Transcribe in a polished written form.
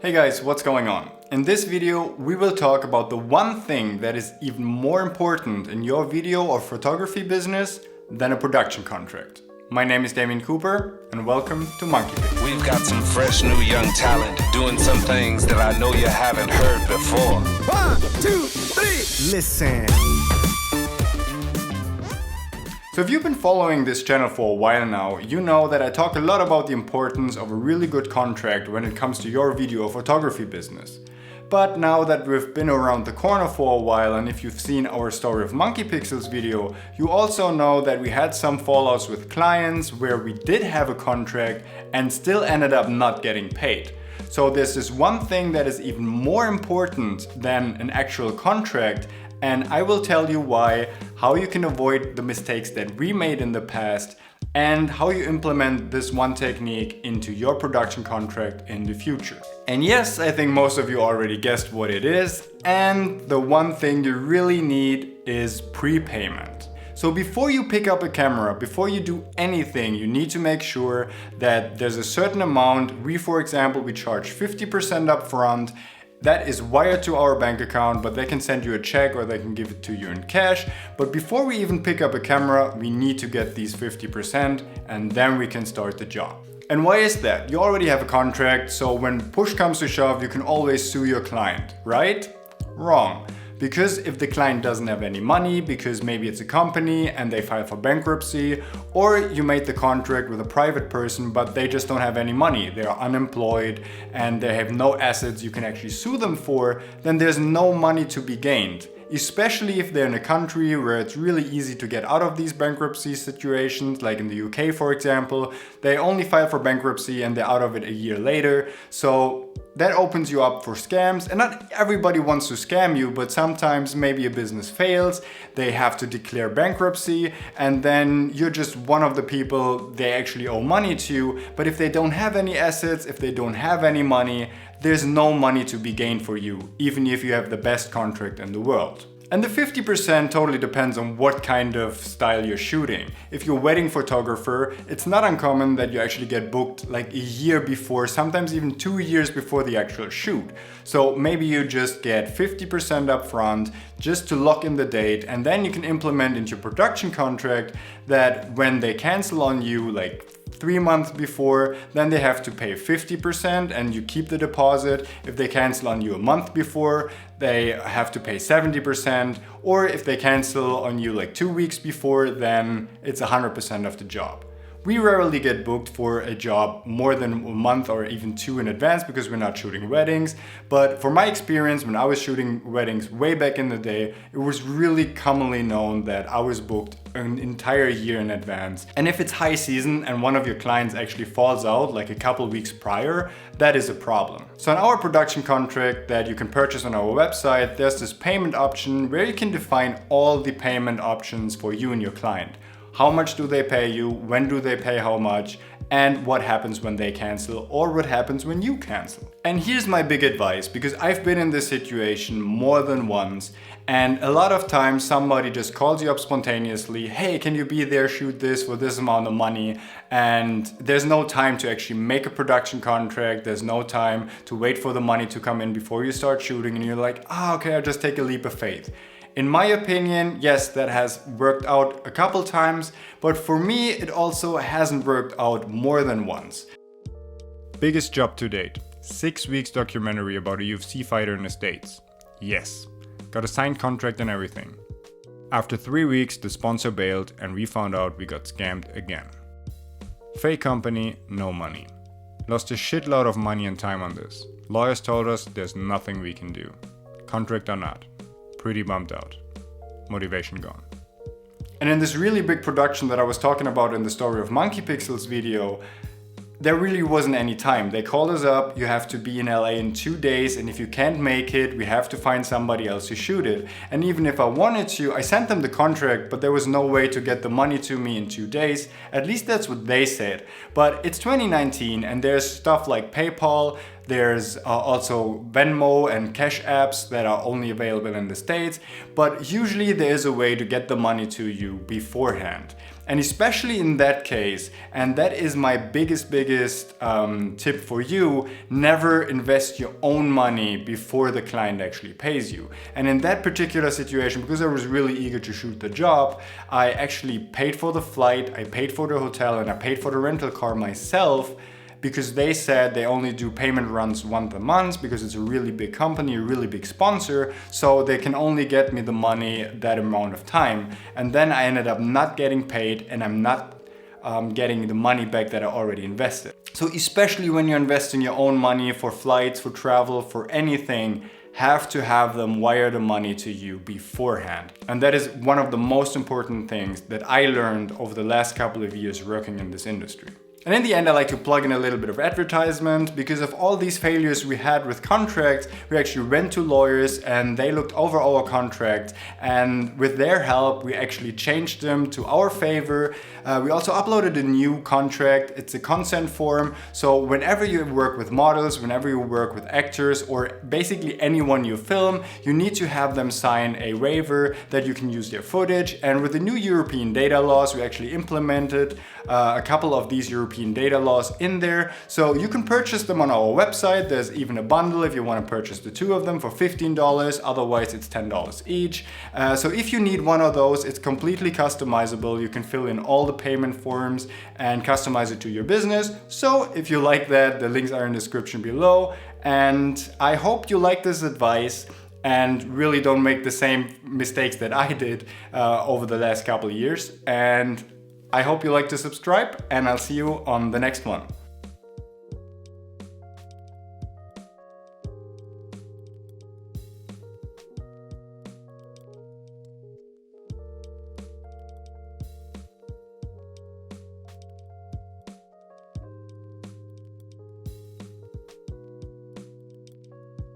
Hey guys, what's going on? In this video, we will talk about the one thing that is even more important in your video or photography business than a production contract. My name is Damien Cooper and welcome to Monkey Pick. We've got some fresh new young talent doing some things that I know you haven't heard before. 1, 2, 3, listen. So if you've been following this channel for a while now, you know that I talk a lot about the importance of a really good contract when it comes to your video or photography business. But now that we've been around the corner for a while, and if you've seen our Story of Monkey Pixels video, you also know that we had some fallouts with clients where we did have a contract and still ended up not getting paid. So there's this one thing that is even more important than an actual contract, and I will tell you why, how you can avoid the mistakes that we made in the past, and how you implement this one technique into your production contract in the future. And yes, I think most of you already guessed what it is, and the one thing you really need is prepayment. So before you pick up a camera, before you do anything, you need to make sure that there's a certain amount. For example, we charge 50% up front. That is wired to our bank account, but they can send you a check or they can give it to you in cash. But before we even pick up a camera, we need to get these 50% and then we can start the job. And why is that? You already have a contract, so when push comes to shove, you can always sue your client, right? Wrong. Because if the client doesn't have any money, because maybe it's a company and they file for bankruptcy, or you made the contract with a private person but they just don't have any money, they are unemployed and they have no assets you can actually sue them for, then there's no money to be gained. Especially if they're in a country where it's really easy to get out of these bankruptcy situations, like in the UK for example. They only file for bankruptcy and they're out of it a year later. So that opens you up for scams, and not everybody wants to scam you, but sometimes maybe a business fails, they have to declare bankruptcy, and then you're just one of the people they actually owe money to. But if they don't have any assets, if they don't have any money, there's no money to be gained for you, even if you have the best contract in the world. And the 50% totally depends on what kind of style you're shooting. If you're a wedding photographer, it's not uncommon that you actually get booked like a year before, sometimes even 2 years before the actual shoot. So maybe you just get 50% up front just to lock in the date, and then you can implement into your production contract that when they cancel on you like 3 months before, then they have to pay 50% and you keep the deposit. If they cancel on you a month before, they have to pay 70%. Or if they cancel on you like 2 weeks before, then it's 100% of the job. We rarely get booked for a job more than a month or even 2 in advance because we're not shooting weddings. But for my experience, when I was shooting weddings way back in the day, it was really commonly known that I was booked an entire year in advance. And if it's high season and one of your clients actually falls out like a couple weeks prior, that is a problem. So in our production contract that you can purchase on our website, there's this payment option where you can define all the payment options for you and your client. How much do they pay you? When do they pay how much? And what happens when they cancel, or what happens when you cancel? And here's my big advice, because I've been in this situation more than once, and a lot of times somebody just calls you up spontaneously, hey, can you be there, shoot this for this amount of money? And there's no time to actually make a production contract, there's no time to wait for the money to come in before you start shooting, and you're like, okay, I'll just take a leap of faith. In my opinion, yes, that has worked out a couple times, but for me, it also hasn't worked out more than once. Biggest job to date. 6 weeks documentary about a UFC fighter in the States. Yes, got a signed contract and everything. After 3 weeks, the sponsor bailed and we found out we got scammed again. Fake company, no money. Lost a shitload of money and time on this. Lawyers told us there's nothing we can do. Contract or not. Pretty bummed out. Motivation gone. And in this really big production that I was talking about in the Story of Monkey Pixels video, there really wasn't any time. They called us up, you have to be in LA in 2 days, and if you can't make it, we have to find somebody else to shoot it. And even if I wanted to, I sent them the contract, but there was no way to get the money to me in 2 days. At least that's what they said. But it's 2019 and there's stuff like PayPal, there's also Venmo and Cash apps that are only available in the States, but usually there is a way to get the money to you beforehand. And especially in that case, and that is my biggest tip for you, never invest your own money before the client actually pays you. And in that particular situation, because I was really eager to shoot the job, I actually paid for the flight, I paid for the hotel, and I paid for the rental car myself, because they said they only do payment runs once a month because it's a really big company, a really big sponsor, so they can only get me the money that amount of time. And then I ended up not getting paid, and I'm not getting the money back that I already invested. So especially when you're investing your own money for flights, for travel, for anything, have to have them wire the money to you beforehand. And that is one of the most important things that I learned over the last couple of years working in this industry. And in the end, I like to plug in a little bit of advertisement. Because of all these failures we had with contracts, we actually went to lawyers and they looked over our contracts, and with their help, we actually changed them to our favor. We also uploaded a new contract. It's a consent form. So whenever you work with models, whenever you work with actors, or basically anyone you film, you need to have them sign a waiver that you can use their footage. And with the new European data laws, we actually implemented a couple of these European data laws in there. So you can purchase them on our website. There's even a bundle if you want to purchase the two of them for $15. Otherwise, it's $10 each. So if you need one of those, it's completely customizable. You can fill in all the payment forms and customize it to your business. So if you like that, the links are in the description below. And I hope you like this advice and really don't make the same mistakes that I did over the last couple of years. And I hope you like to subscribe, and I'll see you on the next one.